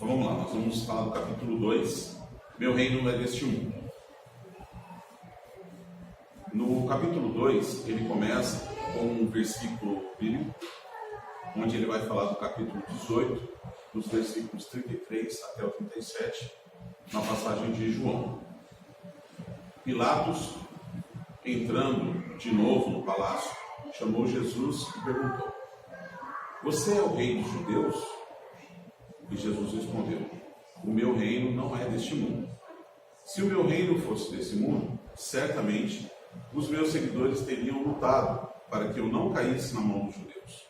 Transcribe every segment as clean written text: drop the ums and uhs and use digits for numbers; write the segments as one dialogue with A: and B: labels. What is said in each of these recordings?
A: Então vamos lá, nós vamos falar do capítulo 2, Meu reino não é deste mundo. No capítulo 2, ele começa com um versículo bíblico, onde ele vai falar do capítulo 18, dos versículos 33 até o 37, na passagem de João. Pilatos, entrando de novo no palácio, chamou Jesus e perguntou: "Você é o rei dos judeus?" E Jesus respondeu: "O meu reino não é deste mundo. Se o meu reino fosse desse mundo, certamente os meus seguidores teriam lutado para que eu não caísse na mão dos judeus.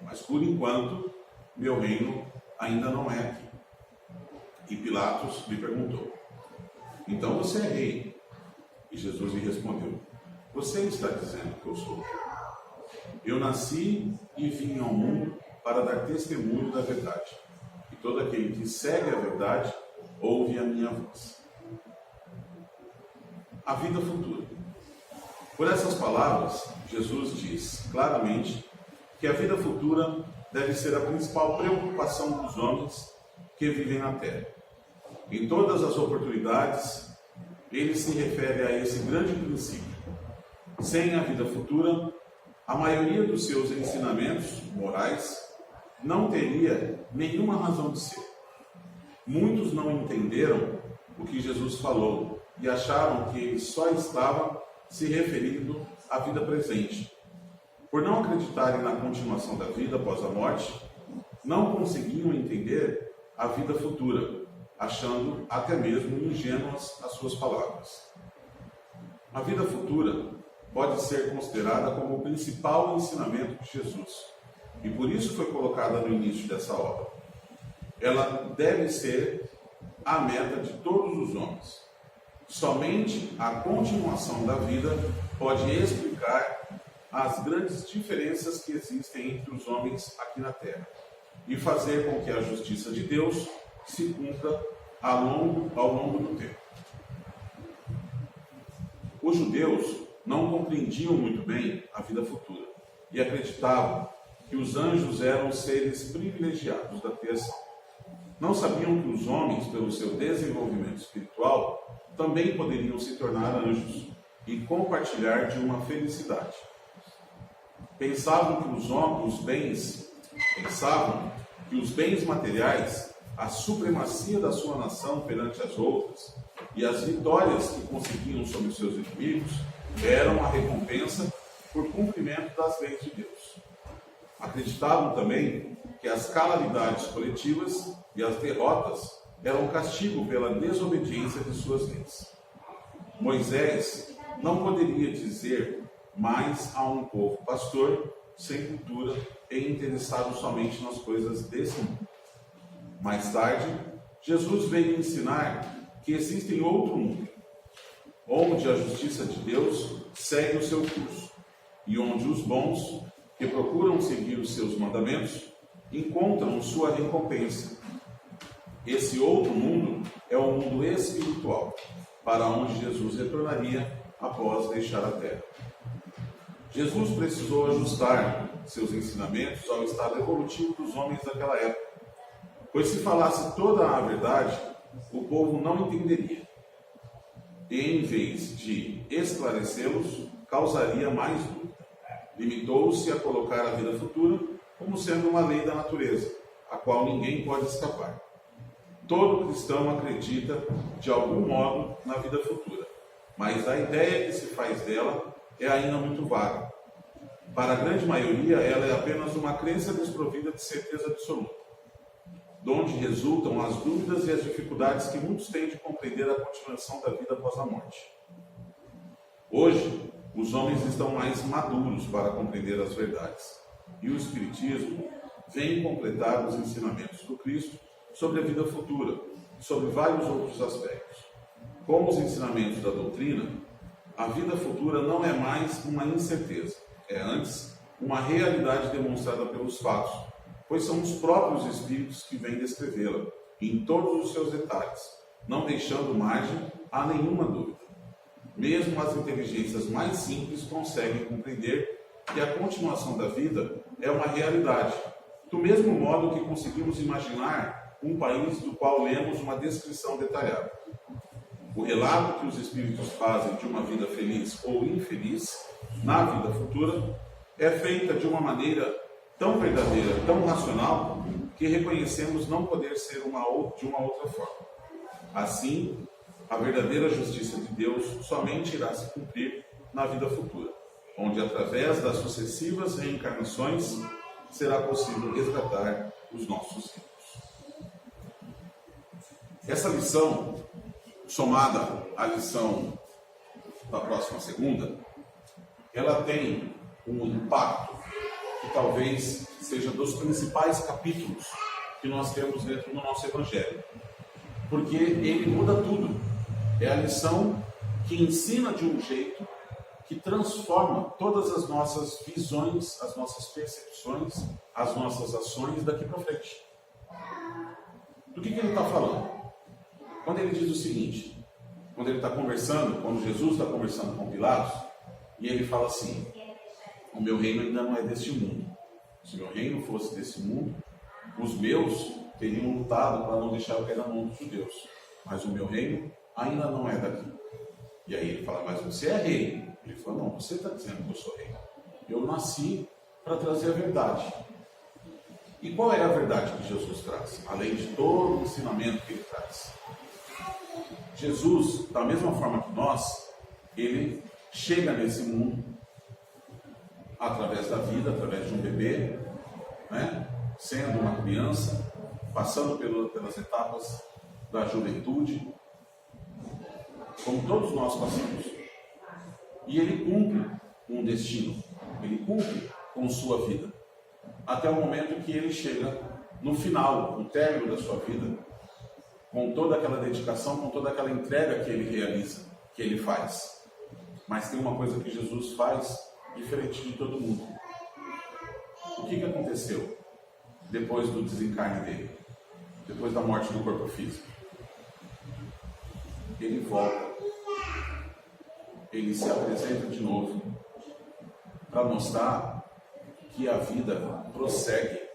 A: Mas por enquanto, meu reino ainda não é aqui." E Pilatos lhe perguntou: "Então você é rei?" E Jesus lhe respondeu: "Você está dizendo que eu sou rei. Eu nasci e vim ao mundo para dar testemunho da verdade. E todo aquele que segue a verdade ouve a minha voz." A vida futura. Por essas palavras, Jesus diz claramente que a vida futura deve ser a principal preocupação dos homens que vivem na Terra. Em todas as oportunidades, ele se refere a esse grande princípio. Sem a vida futura, a maioria dos seus ensinamentos morais não teria nenhuma razão de ser. Muitos não entenderam o que Jesus falou e acharam que ele só estava se referindo à vida presente. Por não acreditarem na continuação da vida após a morte, não conseguiam entender a vida futura, achando até mesmo ingênuas as suas palavras. A vida futura pode ser considerada como o principal ensinamento de Jesus, e por isso foi colocada no início dessa obra. Ela deve ser a meta de todos os homens. Somente a continuação da vida pode explicar as grandes diferenças que existem entre os homens aqui na Terra e fazer com que a justiça de Deus se cumpra ao longo do tempo. Os judeus não compreendiam muito bem a vida futura e acreditavam que os anjos eram seres privilegiados da criação. Não sabiam que os homens, pelo seu desenvolvimento espiritual, também poderiam se tornar anjos e compartilhar de uma felicidade. Pensavam que os bens materiais, a supremacia da sua nação perante as outras e as vitórias que conseguiam sobre seus inimigos eram a recompensa por cumprimento das leis de Deus. Acreditavam também que as calamidades coletivas e as derrotas eram castigo pela desobediência de suas leis. Moisés não poderia dizer mais a um povo pastor, sem cultura e interessado somente nas coisas desse mundo. Mais tarde, Jesus veio ensinar que existe outro mundo, onde a justiça de Deus segue o seu curso e onde os bons, que procuram seguir os seus mandamentos, encontram sua recompensa. Esse outro mundo é o mundo espiritual, para onde Jesus retornaria após deixar a terra. Jesus precisou ajustar seus ensinamentos ao estado evolutivo dos homens daquela época, pois se falasse toda a verdade, o povo não entenderia. E em vez de esclarecê-los, causaria mais dúvida. Limitou-se a colocar a vida futura como sendo uma lei da natureza, a qual ninguém pode escapar. Todo cristão acredita, de algum modo, na vida futura, mas a ideia que se faz dela é ainda muito vaga. Para a grande maioria, ela é apenas uma crença desprovida de certeza absoluta, de onde resultam as dúvidas e as dificuldades que muitos têm de compreender a continuação da vida após a morte. Hoje, os homens estão mais maduros para compreender as verdades, e o Espiritismo vem completar os ensinamentos do Cristo sobre a vida futura e sobre vários outros aspectos. Como os ensinamentos da doutrina, a vida futura não é mais uma incerteza, é antes uma realidade demonstrada pelos fatos, pois são os próprios espíritos que vêm descrevê-la, em todos os seus detalhes, não deixando margem a nenhuma dúvida. Mesmo as inteligências mais simples conseguem compreender que a continuação da vida é uma realidade, do mesmo modo que conseguimos imaginar um país do qual lemos uma descrição detalhada. O relato que os espíritos fazem de uma vida feliz ou infeliz na vida futura é feita de uma maneira tão verdadeira, tão racional, que reconhecemos não poder ser de uma outra forma. Assim, a verdadeira justiça de Deus somente irá se cumprir na vida futura, onde através das sucessivas reencarnações será possível resgatar os nossos filhos. Essa lição, somada à lição da próxima segunda, ela tem um impacto que talvez seja dos principais capítulos que nós temos dentro do nosso Evangelho, porque ele muda tudo. É a lição que ensina de um jeito que transforma todas as nossas visões, as nossas percepções, as nossas ações daqui para frente. Do que ele está falando? Quando ele diz o seguinte, quando ele está conversando, quando Jesus está conversando com Pilatos, e ele fala assim: o meu reino ainda não é deste mundo. Se o meu reino fosse desse mundo, os meus teriam lutado para não deixar eu cair na mão dos judeus. Mas o meu reino ainda não é daqui. E aí ele fala: mas você é rei. Ele fala: não, você está dizendo que eu sou rei. Eu nasci para trazer a verdade. E qual é a verdade que Jesus traz? Além de todo o ensinamento que ele traz. Jesus, da mesma forma que nós, ele chega nesse mundo através da vida, através de um bebê, né? Sendo uma criança, passando pelas etapas da juventude, como todos nós passamos. E ele cumpre um destino, ele cumpre com sua vida, até o momento que ele chega no final, no término da sua vida, com toda aquela dedicação, com toda aquela entrega que ele realiza, que ele faz. Mas tem uma coisa que Jesus faz diferente de todo mundo. O que aconteceu depois do desencarne dele? Depois da morte do corpo físico? Ele volta. Ele se apresenta de novo para mostrar que a vida prossegue.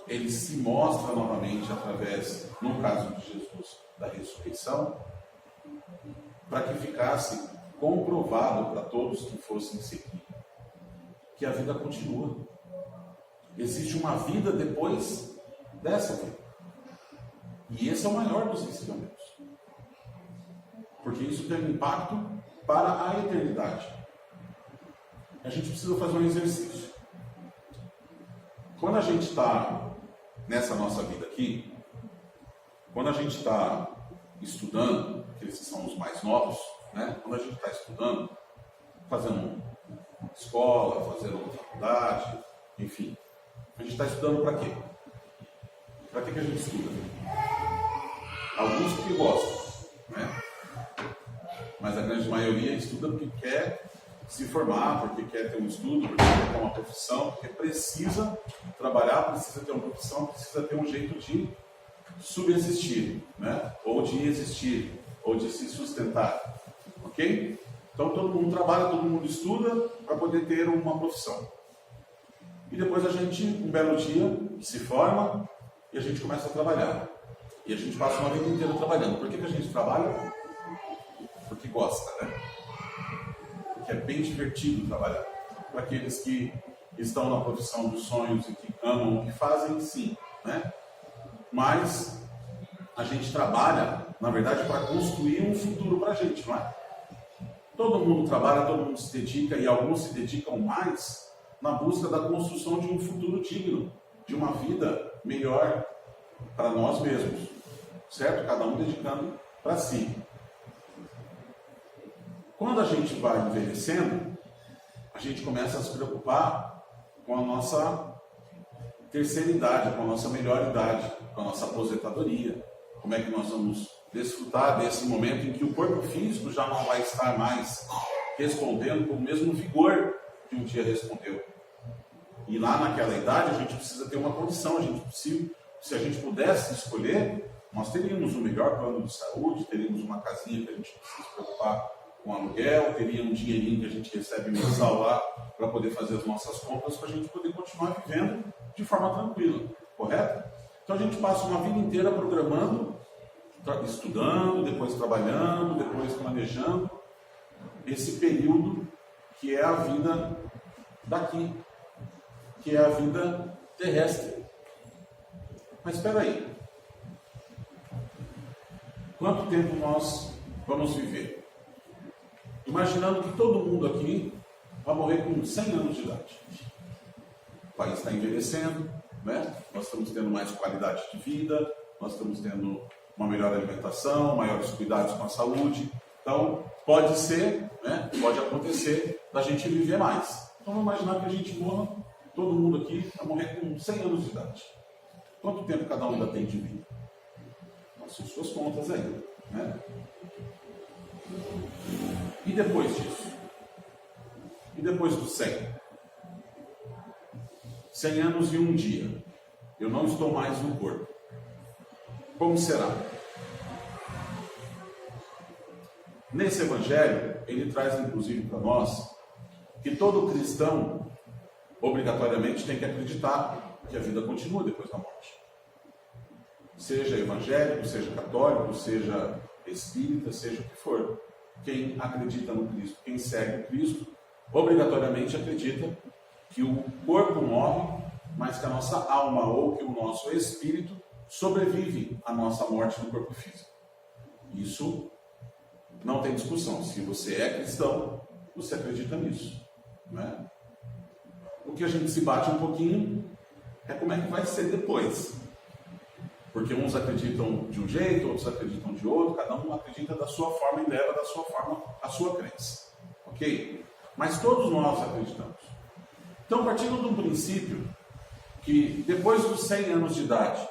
A: Ele se mostra novamente através, no caso de Jesus, da ressurreição, para que ficasse comprovado para todos que fossem seguir que a vida continua. Existe uma vida depois dessa vida. E esse é o maior dos ensinamentos. Porque isso tem um impacto para a eternidade. A gente precisa fazer um exercício. Quando a gente está nessa nossa vida aqui, quando a gente está estudando, que esses são os mais novos, né? Quando a gente está estudando, fazendo escola, fazendo faculdade, enfim, a gente está estudando para quê? Para que a gente estuda? Alguns porque gostam, né? Mas a grande maioria estuda porque quer se formar, porque quer ter um estudo, porque quer ter uma profissão, porque precisa trabalhar, precisa ter uma profissão, precisa ter um jeito de subsistir, né? Ou de existir, ou de se sustentar. Ok? Então todo mundo trabalha, todo mundo estuda para poder ter uma profissão. E depois a gente, um belo dia, se forma e a gente começa a trabalhar. E a gente passa uma vida inteira trabalhando. Por que a gente trabalha? Porque gosta, né? Porque é bem divertido trabalhar. Para aqueles que estão na profissão dos sonhos e que amam o que fazem, sim, né? Mas a gente trabalha, na verdade, para construir um futuro para a gente, não é? Todo mundo trabalha, todo mundo se dedica, e alguns se dedicam mais na busca da construção de um futuro digno, de uma vida melhor para nós mesmos, certo? Cada um dedicando para si. Quando a gente vai envelhecendo, a gente começa a se preocupar com a nossa terceira idade, com a nossa melhor idade, com a nossa aposentadoria. Como é que nós vamos desfrutar desse momento em que o corpo físico já não vai estar mais respondendo com o mesmo vigor que um dia respondeu. E lá naquela idade a gente precisa ter uma condição, se a gente pudesse escolher, nós teríamos o melhor plano de saúde, teríamos uma casinha que a gente precisa se preocupar com aluguel, teríamos um dinheirinho que a gente recebe mensal lá para poder fazer as nossas compras, para a gente poder continuar vivendo de forma tranquila, correto? correta? Então a gente passa uma vida inteira programando, estudando, depois trabalhando, depois planejando esse período que é a vida daqui, que é a vida terrestre. Mas espera aí, quanto tempo nós vamos viver? Imaginando que todo mundo aqui vai morrer com 100 anos de idade. O país está envelhecendo, né? Nós estamos tendo mais qualidade de vida, nós estamos tendo uma melhor alimentação, maiores cuidados com a saúde. Então, pode ser, né? Pode acontecer da gente viver mais. Então, vamos imaginar que a gente morra, todo mundo aqui vai morrer com 100 anos de idade. Quanto tempo cada um ainda tem de vida? Façam suas contas aí, né? E depois disso? E depois dos 100? 100 anos e um dia. Eu não estou mais no corpo. Como será? Nesse evangelho, ele traz inclusive para nós que todo cristão obrigatoriamente tem que acreditar que a vida continua depois da morte. Seja evangélico, seja católico, seja espírita, seja o que for. Quem acredita no Cristo, quem segue o Cristo, obrigatoriamente acredita que o corpo morre, mas que a nossa alma ou que o nosso espírito sobrevive à nossa morte no corpo físico. Isso não tem discussão. Se você é cristão, você acredita nisso, né? O que a gente se bate um pouquinho é como é que vai ser depois. Porque uns acreditam de um jeito, outros acreditam de outro, cada um acredita da sua forma e leva da sua forma a sua crença. Ok? Mas todos nós acreditamos. Então, partindo de um princípio que depois dos 100 anos de idade,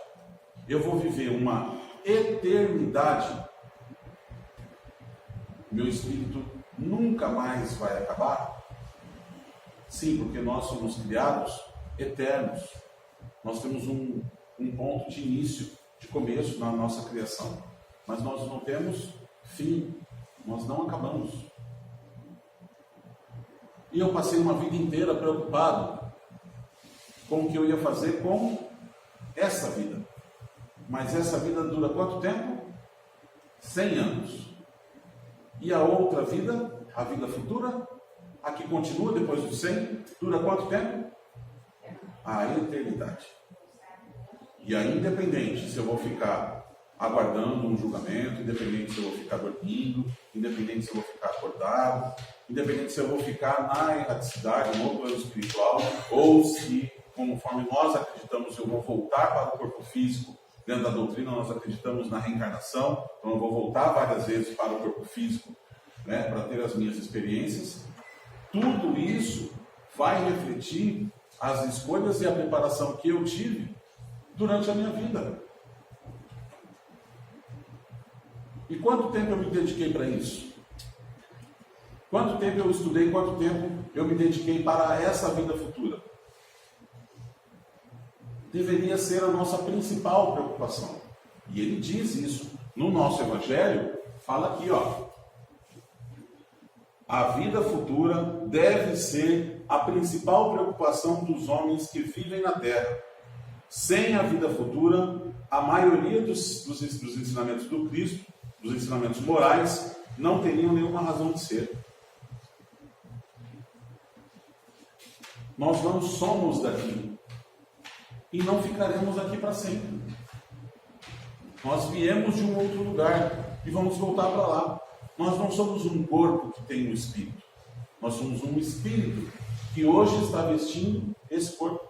A: eu vou viver uma eternidade, meu espírito nunca mais vai acabar? Sim, porque nós somos criados eternos. Nós temos um ponto de início, de começo na nossa criação. Mas nós não temos fim. Nós não acabamos. E eu passei uma vida inteira preocupado com o que eu ia fazer com essa vida. Mas essa vida dura quanto tempo? 100 anos. E a outra vida, a vida futura, a que continua depois dos 100, dura quanto tempo? A eternidade. E aí, independente se eu vou ficar aguardando um julgamento, independente se eu vou ficar dormindo, independente se eu vou ficar acordado, independente se eu vou ficar na erraticidade, no plano espiritual, ou se, conforme nós acreditamos, eu vou voltar para o corpo físico. Dentro da doutrina nós acreditamos na reencarnação, então eu vou voltar várias vezes para o corpo físico, né, para ter as minhas experiências. Tudo isso vai refletir as escolhas e a preparação que eu tive durante a minha vida. E quanto tempo eu me dediquei para isso? Quanto tempo eu estudei, quanto tempo eu me dediquei para essa vida futura? Deveria ser a nossa principal preocupação. E ele diz isso no nosso evangelho, fala aqui, ó. A vida futura deve ser a principal preocupação dos homens que vivem na terra. Sem a vida futura, a maioria dos ensinamentos do Cristo, dos ensinamentos morais, não teriam nenhuma razão de ser. Nós não somos daqui. E não ficaremos aqui para sempre. Nós viemos de um outro lugar e vamos voltar para lá. Nós não somos um corpo que tem um espírito. Nós somos um espírito que hoje está vestindo esse corpo.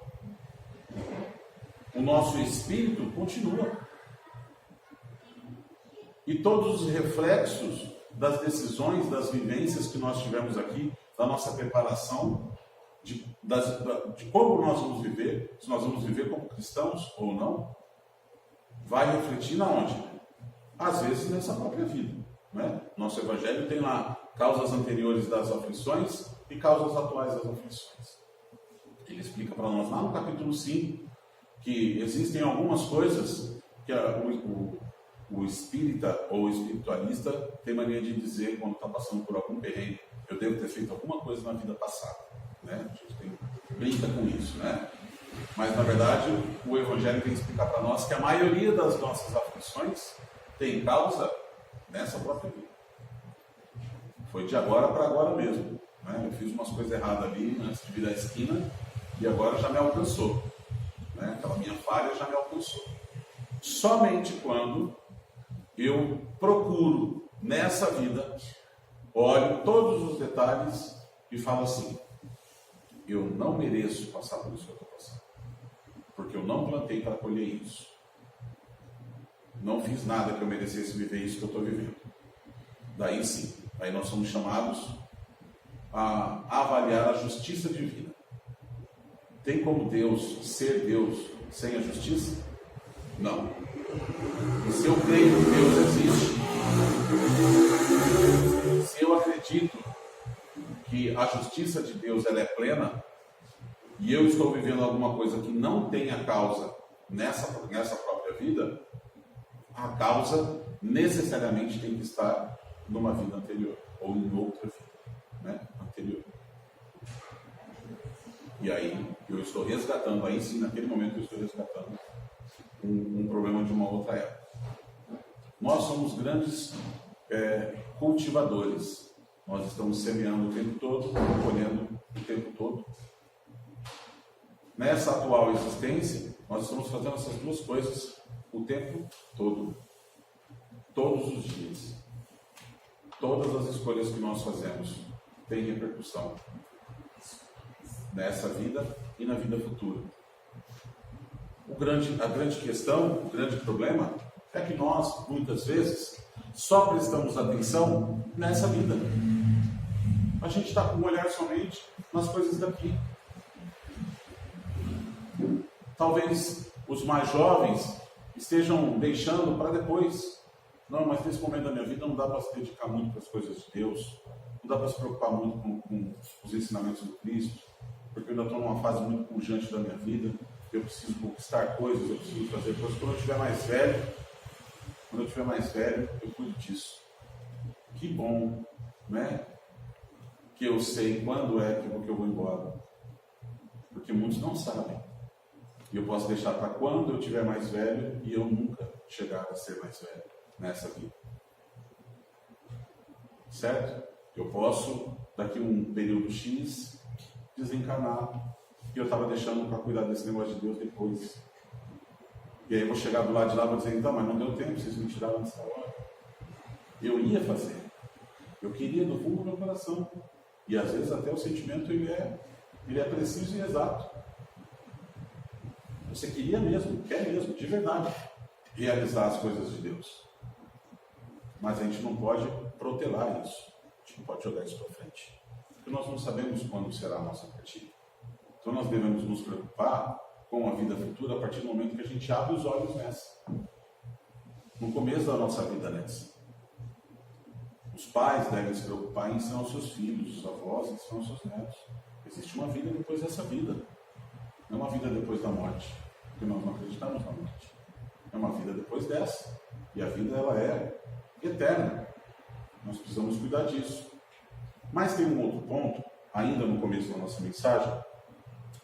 A: O nosso espírito continua. E todos os reflexos das decisões, das vivências que nós tivemos aqui, da nossa preparação, de como nós vamos viver, se nós vamos viver como cristãos ou não, vai refletir na onde? Às vezes nessa própria vida, né? Nosso evangelho tem lá causas anteriores das aflições e causas atuais das aflições. Ele explica para nós lá no capítulo 5 que existem algumas coisas que o espírita ou o espiritualista tem mania de dizer quando está passando por algum perrengue: eu devo ter feito alguma coisa na vida passada. Né? A gente brinca com isso, né? Mas, na verdade, o Evangelho vem explicar para nós que a maioria das nossas aflições tem causa nessa própria vida. Foi de agora para agora mesmo. Né? Eu fiz umas coisas erradas ali antes de virar a esquina e agora já me alcançou. Né? Aquela minha falha já me alcançou. Somente quando eu procuro nessa vida, olho todos os detalhes e falo assim: eu não mereço passar por isso que eu estou passando, porque eu não plantei para colher isso. Não fiz nada que eu merecesse viver isso que eu estou vivendo. Daí sim, aí nós somos chamados a avaliar a justiça divina. Tem como Deus ser Deus sem a justiça? Não. E se eu creio que Deus existe, se eu acredito que a justiça de Deus ela é plena, e eu estou vivendo alguma coisa que não tenha causa nessa própria vida, a causa necessariamente tem que estar numa vida anterior, ou em outra vida, né? Anterior. E aí eu estou resgatando, aí sim, naquele momento eu estou resgatando um problema de uma outra época. Nós somos grandes cultivadores. Nós estamos semeando o tempo todo, colhendo o tempo todo. Nessa atual existência, nós estamos fazendo essas duas coisas o tempo todo. Todos os dias. Todas as escolhas que nós fazemos têm repercussão nessa vida e na vida futura. A grande questão, o grande problema é que nós, muitas vezes, só prestamos atenção nessa vida. A gente está com um olhar somente nas coisas daqui. Talvez os mais jovens estejam deixando para depois. Não, mas nesse momento da minha vida não dá para se dedicar muito para as coisas de Deus, não dá para se preocupar muito com os ensinamentos do Cristo, porque eu ainda estou numa fase muito pujante da minha vida, eu preciso conquistar coisas, eu preciso fazer coisas. Quando eu estiver mais velho, eu cuido disso. Que bom, né? Que eu sei quando é que eu vou embora. Porque muitos não sabem. E eu posso deixar para quando eu estiver mais velho e eu nunca chegar a ser mais velho nessa vida. Certo? Eu posso, daqui a um período X, desencarnar. E eu estava deixando para cuidar desse negócio de Deus depois. E aí eu vou chegar do lado de lá e vou dizer: então, mas não deu tempo, vocês me tiraram nessa hora. Eu ia fazer. Eu queria do fundo do meu coração. E às vezes até o sentimento ele é preciso e exato. Você queria mesmo, quer mesmo, de verdade, realizar as coisas de Deus. Mas a gente não pode protelar isso. A gente não pode jogar isso para frente. Porque nós não sabemos quando será a nossa partida. Então nós devemos nos preocupar com a vida futura a partir do momento que a gente abre os olhos nessa. No começo da nossa vida nessa. Os pais devem se preocupar em ensinar os seus filhos, os avós ensinam os seus netos. Existe uma vida depois dessa vida. Não é uma vida depois da morte. Porque nós não acreditamos na morte. É uma vida depois dessa. E a vida ela é eterna. Nós precisamos cuidar disso. Mas tem um outro ponto, ainda no começo da nossa mensagem,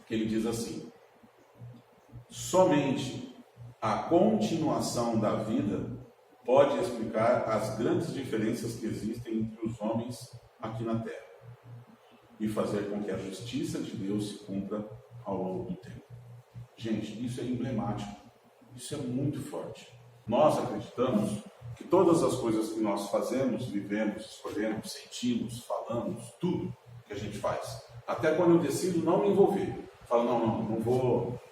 A: que ele diz assim: somente a continuação da vida pode explicar as grandes diferenças que existem entre os homens aqui na Terra e fazer com que a justiça de Deus se cumpra ao longo do tempo. Gente, isso é emblemático, isso é muito forte. Nós acreditamos que todas as coisas que nós fazemos, vivemos, escolhemos, sentimos, falamos, tudo que a gente faz, até quando eu decido não me envolver, falo,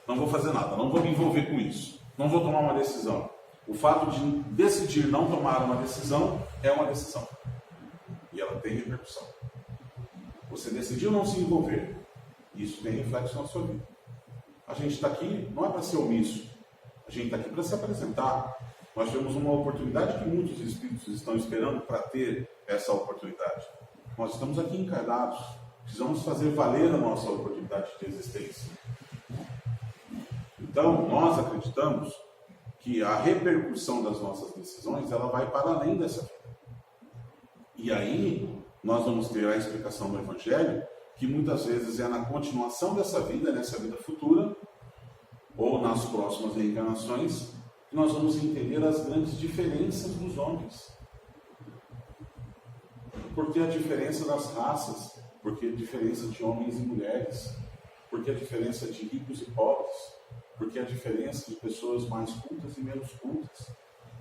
A: não vou fazer nada, não vou me envolver com isso, não vou tomar uma decisão. O fato de decidir não tomar uma decisão é uma decisão. E ela tem repercussão. Você decidiu não se envolver. Isso tem reflexo na sua vida. A gente está aqui não é para ser omisso. A gente está aqui para se apresentar. Nós temos uma oportunidade que muitos espíritos estão esperando para ter essa oportunidade. Nós estamos aqui encarnados. Precisamos fazer valer a nossa oportunidade de existência. Então, nós acreditamos que a repercussão das nossas decisões ela vai para além dessa vida. E aí, nós vamos ter a explicação do Evangelho, que muitas vezes é na continuação dessa vida, nessa vida futura, ou nas próximas reencarnações, que nós vamos entender as grandes diferenças dos homens. Por que a diferença das raças? Por que a diferença de homens e mulheres? Por que a diferença de ricos e pobres? Por que a diferença de pessoas mais cultas e menos cultas?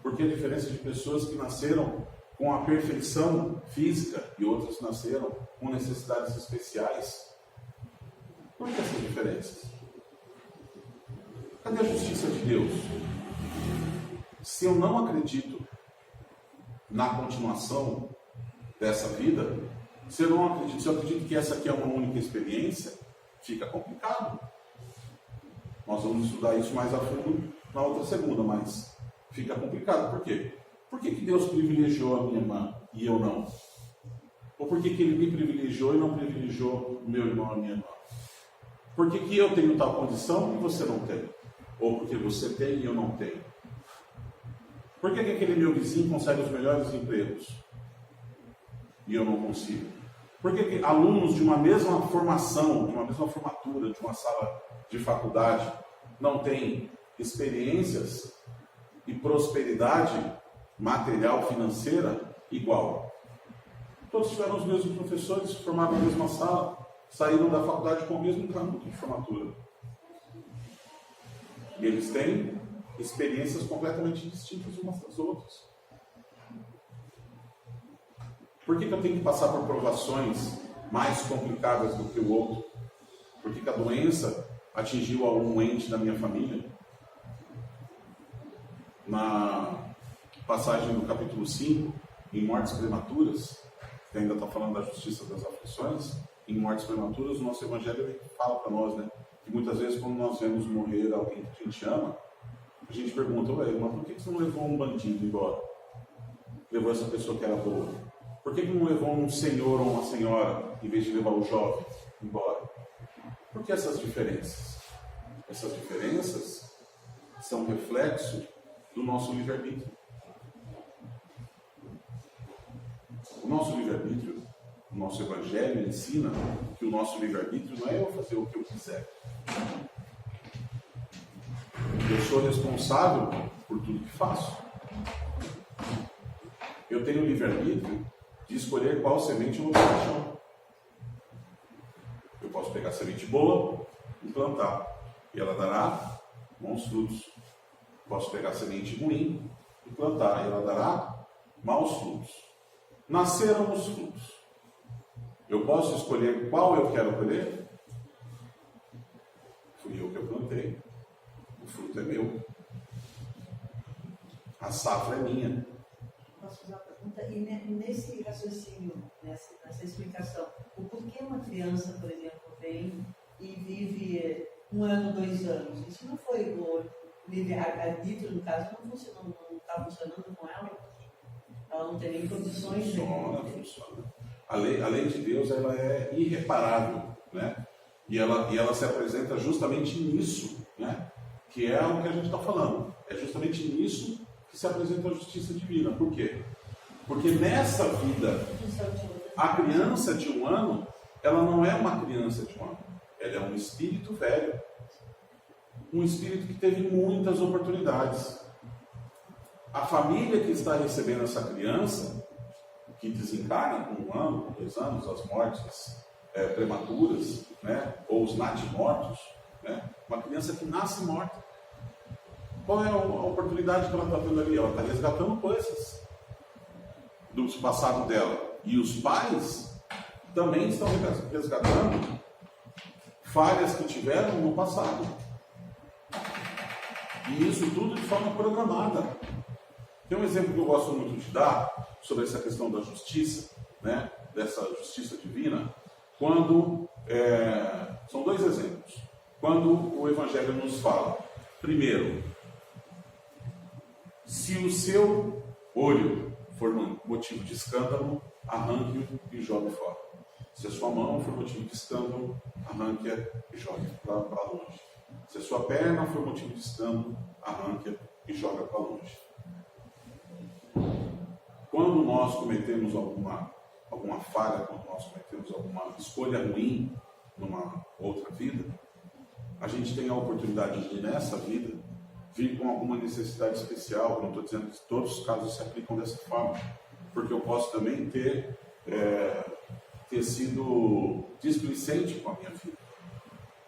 A: Por que a diferença de pessoas que nasceram com a perfeição física e outras nasceram com necessidades especiais? Por que essas diferenças? Cadê a justiça de Deus? Se eu não acredito na continuação dessa vida, se eu acredito que essa aqui é uma única experiência, fica complicado. Nós vamos estudar isso mais a fundo na outra segunda, mas fica complicado. Por quê? Por que Deus privilegiou a minha irmã e eu não? Ou por que Ele me privilegiou e não privilegiou o meu irmão e a minha irmã? Por que eu tenho tal condição e você não tem? Ou porque você tem e eu não tenho? Por que aquele meu vizinho consegue os melhores empregos e eu não consigo? Por que alunos de uma mesma formação, de uma mesma formatura, de uma sala de faculdade, não têm experiências e prosperidade material, financeira igual? Todos tiveram os mesmos professores, formaram na mesma sala, saíram da faculdade com o mesmo canudo de formatura. E eles têm experiências completamente distintas umas das outras. Por que eu tenho que passar por provações mais complicadas do que o outro? Por que a doença atingiu algum ente da minha família? Na passagem do capítulo 5, em mortes prematuras, que ainda está falando da justiça das aflições, em mortes prematuras, o nosso Evangelho fala para nós, né, que muitas vezes quando nós vemos morrer alguém que a gente ama, a gente pergunta, mas por que você não levou um bandido embora? Levou essa pessoa que era boa? Por que não levou um senhor ou uma senhora, em vez de levar o jovem embora? Por que essas diferenças? Essas diferenças são reflexo do nosso livre-arbítrio. O nosso livre-arbítrio, o nosso Evangelho ensina que o nosso livre-arbítrio não é eu fazer o que eu quiser. Eu sou responsável por tudo que faço. Eu tenho o livre-arbítrio de escolher qual semente eu vou pôr no chão. Eu posso pegar semente boa e plantar, e ela dará bons frutos. Posso pegar semente ruim e plantar, e ela dará maus frutos. Nasceram os frutos. Eu posso escolher qual eu quero colher? Fui eu que eu plantei. O fruto é meu. A safra é minha.
B: Posso fazer uma pergunta? E nesse raciocínio, nessa explicação, o porquê uma criança, por exemplo, vem e vive 1 ano, 2 anos? Isso não foi o livre-arbítrio, no caso, não está funcionando com ela, porque ela não tem nem condições de...
A: Funciona. A lei de Deus, ela é irreparável, né? E ela se apresenta justamente nisso, né? Que é o que a gente está falando. É justamente nisso que se apresenta a justiça divina. Por quê? Porque nessa vida, a criança de 1 ano, ela não é uma criança de 1 ano. Ela é um espírito velho. Um espírito que teve muitas oportunidades. A família que está recebendo essa criança, que desencarna com 1 ano, com 2 anos, as mortes prematuras, né? Ou os natimortos, né? Uma criança que nasce morta. Qual é a oportunidade que ela está tendo ali? Ela está resgatando coisas do passado dela. E os pais também estão resgatando falhas que tiveram no passado. E isso tudo de forma programada. Tem um exemplo que eu gosto muito de dar sobre essa questão da justiça, né? Dessa justiça divina, quando são 2 exemplos. Quando o Evangelho nos fala, primeiro, se o seu olho for motivo de escândalo, arranque-o e jogue fora. Se a sua mão for motivo de escândalo, arranque-a e jogue para longe. Se a sua perna for motivo de escândalo, arranque-a e joga para longe. Quando nós cometemos alguma falha, quando nós cometemos alguma escolha ruim numa outra vida, a gente tem a oportunidade de, nessa vida, vir com alguma necessidade especial. Eu não estou dizendo que todos os casos se aplicam dessa forma, porque eu posso também ter sido displicente com a minha vida,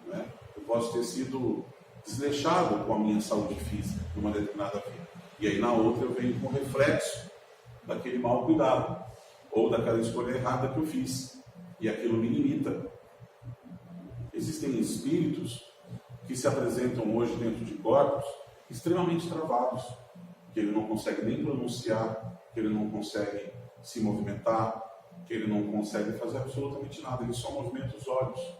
A: né? Eu posso ter sido desleixado com a minha saúde física de uma determinada vida, e aí na outra eu venho com o reflexo daquele mau cuidado ou daquela escolha errada que eu fiz, e aquilo me limita. Existem espíritos que se apresentam hoje dentro de corpos extremamente travados, que ele não consegue nem pronunciar, que ele não consegue se movimentar, que ele não consegue fazer absolutamente nada, ele só movimenta os olhos.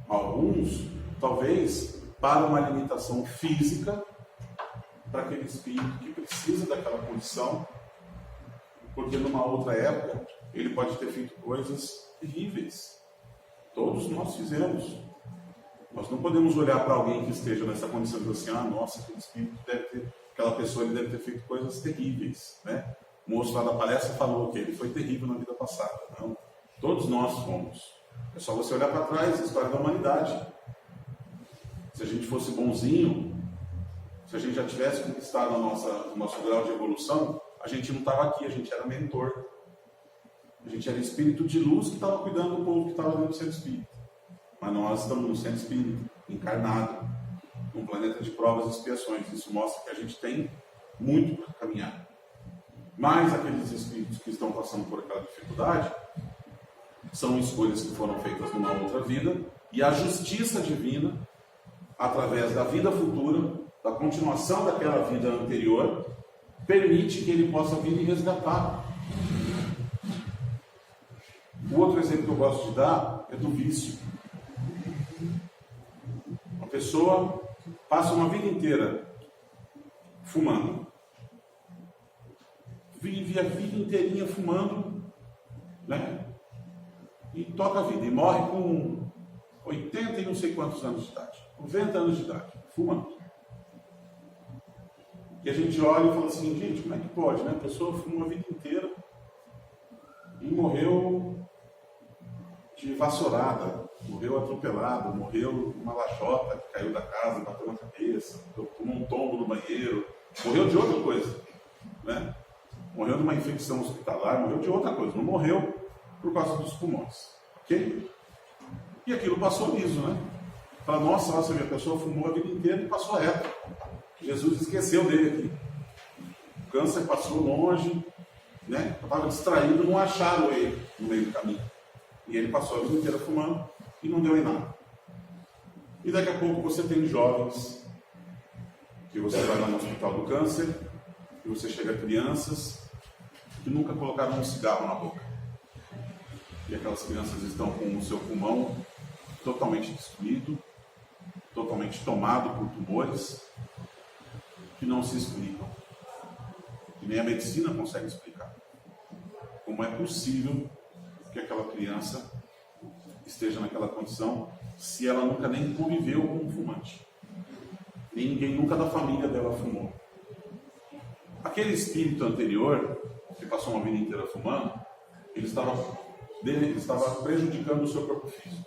A: Alguns, talvez, para uma limitação física, para aquele espírito que precisa daquela condição, porque numa outra época ele pode ter feito coisas terríveis. Todos nós fizemos. Nós não podemos olhar para alguém que esteja nessa condição e dizer assim, nossa, aquele espírito aquela pessoa ele deve ter feito coisas terríveis, né? O moço lá da palestra falou que ele foi terrível na vida passada. Não, todos nós fomos. É só você olhar para trás, a história da humanidade. Se a gente fosse bonzinho, se a gente já tivesse conquistado o nosso grau de evolução, a gente não estava aqui, a gente era mentor. A gente era espírito de luz que estava cuidando do povo que estava dentro do centro espírita. Mas nós estamos no centro espírita, encarnado, num planeta de provas e expiações. Isso mostra que a gente tem muito para caminhar. Mas aqueles espíritos que estão passando por aquela dificuldade são escolhas que foram feitas numa outra vida, e a justiça divina, através da vida futura, da continuação daquela vida anterior, permite que ele possa vir e resgatar. O outro exemplo que eu gosto de dar é do vício. Uma pessoa passa uma vida inteira fumando. Vive a vida inteirinha fumando, né? E toca a vida. E morre com 80 e não sei quantos anos de idade. 90 anos de idade, fumando. E a gente olha e fala assim, gente, como é que pode, né? A pessoa fumou a vida inteira e morreu de vassourada, morreu atropelado, morreu uma lajota que caiu da casa, bateu na cabeça, tomou um tombo no banheiro, morreu de outra coisa, né? Morreu de uma infecção hospitalar, morreu de outra coisa, não morreu por causa dos pulmões, ok? E aquilo passou liso, né? Fala, nossa, minha pessoa fumou a vida inteira e passou reto. Jesus esqueceu dele aqui. O câncer passou longe, né? Estava distraído, não acharam ele no meio do caminho. E ele passou a vida inteira fumando e não deu em nada. E daqui a pouco você tem jovens que você vai lá no hospital do câncer, e você chega a crianças que nunca colocaram um cigarro na boca. E aquelas crianças estão com o seu pulmão totalmente destruído, totalmente tomado por tumores que não se explicam. E nem a medicina consegue explicar. Como é possível que aquela criança esteja naquela condição se ela nunca nem conviveu com um fumante? Ninguém nunca da família dela fumou. Aquele espírito anterior, que passou uma vida inteira fumando, ele estava prejudicando o seu corpo físico.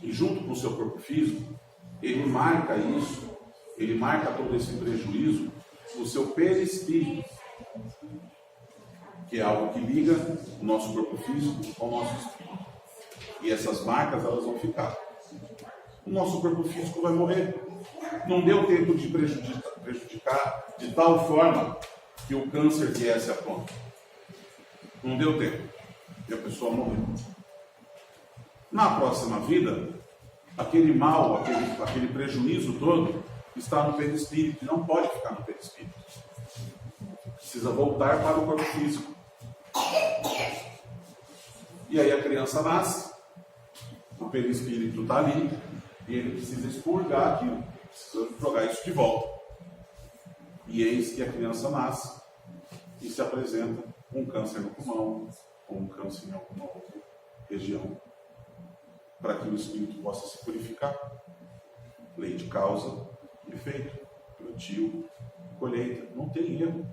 A: E junto com o seu corpo físico, ele marca isso, ele marca todo esse prejuízo no seu perispírito, que é algo que liga o nosso corpo físico com o nosso espírito. E essas marcas, elas vão ficar. O nosso corpo físico vai morrer. Não deu tempo de prejudicar de tal forma que o câncer viesse à tona. Não deu tempo. E a pessoa morreu. Na próxima vida, aquele mal, aquele prejuízo todo está no perispírito, e não pode ficar no perispírito. Precisa voltar para o corpo físico. E aí a criança nasce, o perispírito está ali, e ele precisa expurgar aquilo, precisa jogar isso de volta. E eis que a criança nasce e se apresenta com um câncer no pulmão, ou um câncer em alguma outra região, para que o espírito possa se purificar. Lei de causa e efeito, plantio, colheita, não tem erro.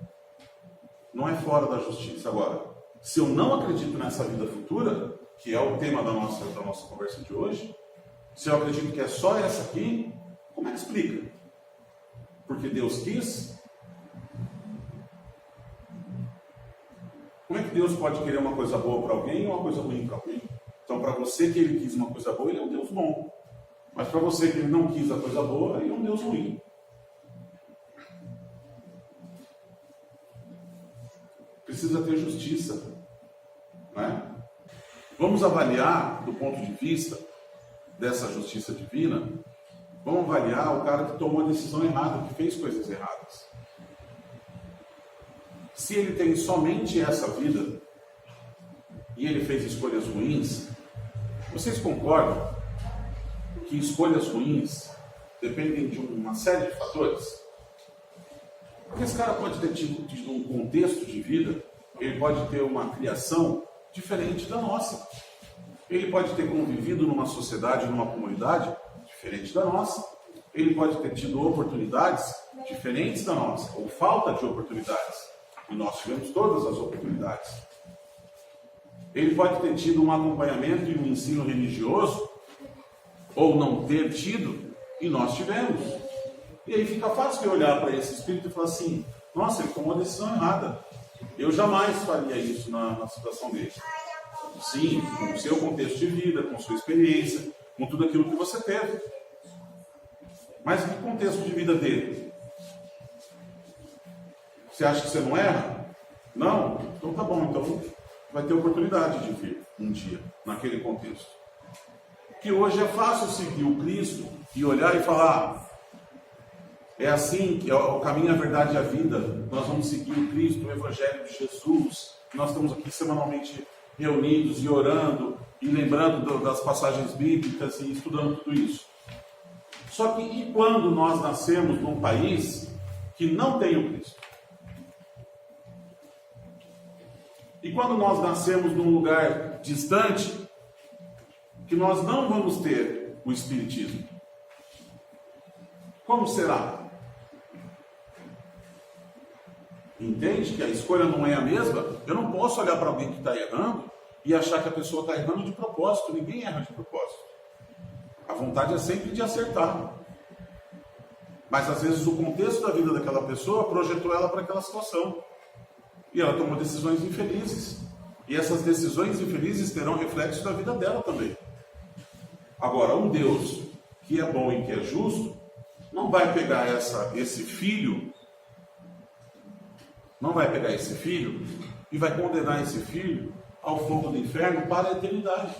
A: Não é fora da justiça. Agora, se eu não acredito nessa vida futura, que é o tema da nossa conversa de hoje, Se eu acredito que é só essa aqui, como é que explica? Porque Deus quis? Como é que Deus pode querer uma coisa boa para alguém ou uma coisa ruim para alguém? Então, para você que Ele quis uma coisa boa, Ele é um Deus bom. Mas para você que Ele não quis a coisa boa, Ele é um Deus ruim. Precisa ter justiça, né? Vamos avaliar, do ponto de vista dessa justiça divina, vamos avaliar o cara que tomou a decisão errada, que fez coisas erradas. Se ele tem somente essa vida e ele fez escolhas ruins, vocês concordam que escolhas ruins dependem de uma série de fatores? Porque esse cara pode ter tido um contexto de vida, ele pode ter uma criação diferente da nossa. Ele pode ter convivido numa sociedade, numa comunidade diferente da nossa. Ele pode ter tido oportunidades diferentes da nossa, ou falta de oportunidades. E nós tivemos todas as oportunidades. Ele pode ter tido um acompanhamento e um ensino religioso, ou não ter tido, e nós tivemos. E aí fica fácil de olhar para esse espírito e falar assim: nossa, ele tomou a decisão errada. Eu jamais faria isso na situação dele. Sim, com o seu contexto de vida, com sua experiência, com tudo aquilo que você teve. Mas que contexto de vida dele? Você acha que você não erra? Não? Então tá bom, então vai ter oportunidade de vir um dia, naquele contexto. Que hoje é fácil seguir o Cristo e olhar e falar: é assim que é o caminho, a verdade e a vida. Nós vamos seguir o Cristo, o Evangelho de Jesus. Nós estamos aqui semanalmente reunidos e orando e lembrando das passagens bíblicas e estudando tudo isso. Só que e quando nós nascemos num país que não tem o Cristo? E quando nós nascemos num lugar distante, que nós não vamos ter o Espiritismo? Como será? Entende que a escolha não é a mesma? Eu não posso olhar para alguém que está errando e achar que a pessoa está errando de propósito. Ninguém erra de propósito. A vontade é sempre de acertar. Mas às vezes o contexto da vida daquela pessoa projetou ela para aquela situação. E ela tomou decisões infelizes. E essas decisões infelizes terão reflexo na vida dela também. Agora, um Deus que é bom e que é justo, não vai pegar esse filho, e vai condenar esse filho ao fogo do inferno para a eternidade.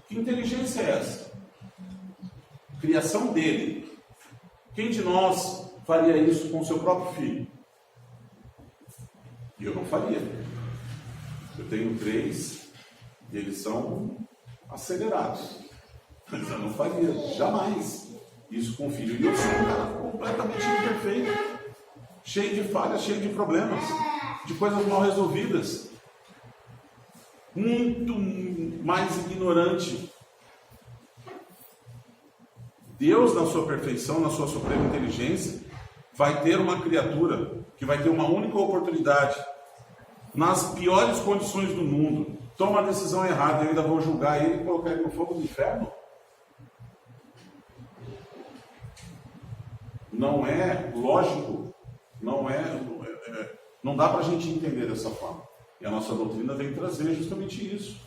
A: Que inteligência é essa? Criação dele. Quem de nós faria isso com o seu próprio filho? Eu não faria. Eu tenho 3 e eles são acelerados. Mas eu não faria, jamais, isso com o filho. E eu sou um cara completamente imperfeito, cheio de falhas, cheio de problemas, de coisas mal resolvidas, muito mais ignorante. Deus, na sua perfeição, na sua suprema inteligência, vai ter uma criatura que vai ter uma única oportunidade, nas piores condições do mundo, toma a decisão errada e eu ainda vou julgar ele e colocar ele no fogo do inferno? Não é lógico, não dá para a gente entender dessa forma. E a nossa doutrina vem trazer justamente isso,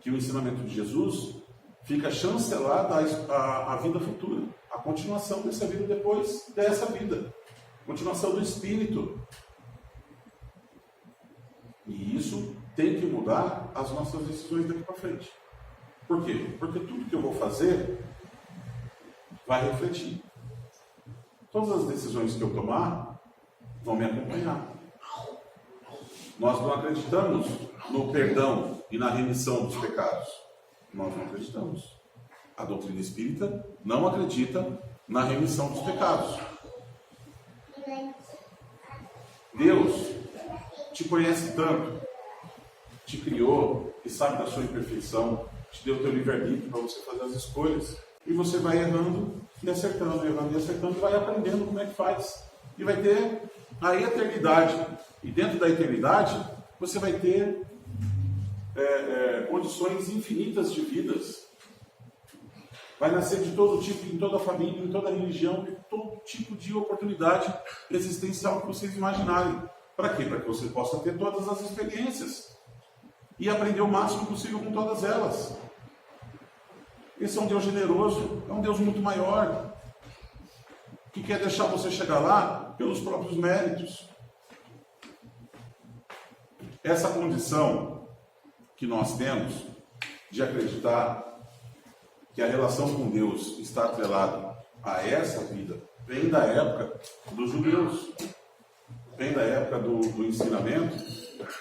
A: que o ensinamento de Jesus fica chancelado à vida futura, a continuação dessa vida depois dessa vida, continuação do Espírito. E isso tem que mudar as nossas decisões daqui para frente. Por quê? Porque tudo que eu vou fazer vai refletir. Todas as decisões que eu tomar vão me acompanhar. Nós não acreditamos no perdão e na remissão dos pecados. Nós não acreditamos. A doutrina espírita não acredita na remissão dos pecados. Deus te conhece tanto, te criou e sabe da sua imperfeição, te deu o teu livre-arbítrio para você fazer as escolhas. E você vai errando e acertando, e vai aprendendo como é que faz. E vai ter a eternidade. E dentro da eternidade, você vai ter condições infinitas de vidas. vai nascer de todo tipo, em toda família, em toda religião, em todo tipo de oportunidade existencial que vocês imaginarem. Para quê? Para que você possa ter todas as experiências e aprender o máximo possível com todas elas. Esse é um Deus generoso, é um Deus muito maior, que quer deixar você chegar lá pelos próprios méritos. Essa condição que nós temos de acreditar que a relação com Deus está atrelada a essa vida, vem da época dos judeus, vem da época do ensinamento,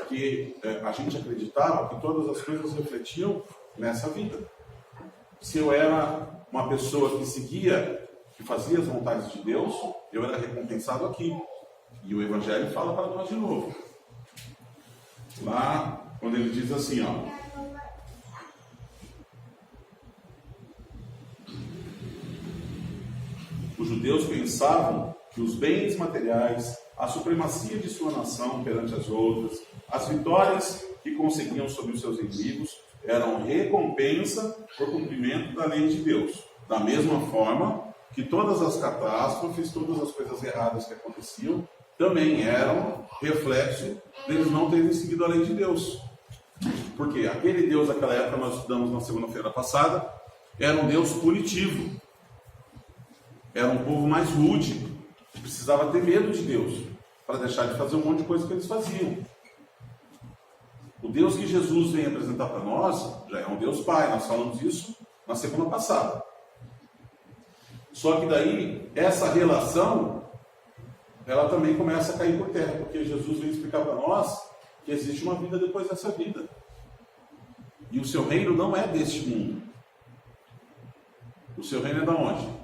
A: que a gente acreditava que todas as coisas refletiam nessa vida. Se eu era uma pessoa que seguia, que fazia as vontades de Deus, eu era recompensado aqui. E o Evangelho fala para nós de novo. Lá, quando ele diz assim, ó. Os judeus pensavam que os bens materiais, a supremacia de sua nação perante as outras, as vitórias que conseguiam sobre os seus inimigos, eram recompensa por cumprimento da lei de Deus. Da mesma forma que todas as catástrofes, todas as coisas erradas que aconteciam, também eram reflexo deles não terem seguido a lei de Deus. Porque aquele Deus daquela época, nós estudamos na segunda-feira passada, era um Deus punitivo. Era um povo mais rude, que precisava ter medo de Deus, para deixar de fazer um monte de coisa que eles faziam. O Deus que Jesus vem apresentar para nós, já é um Deus Pai, nós falamos isso na semana passada. Só que daí, essa relação, ela também começa a cair por terra, porque Jesus vem explicar para nós que existe uma vida depois dessa vida. E o seu reino não é deste mundo. O seu reino é da onde?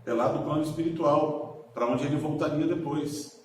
A: É lá do plano espiritual, para onde ele voltaria depois.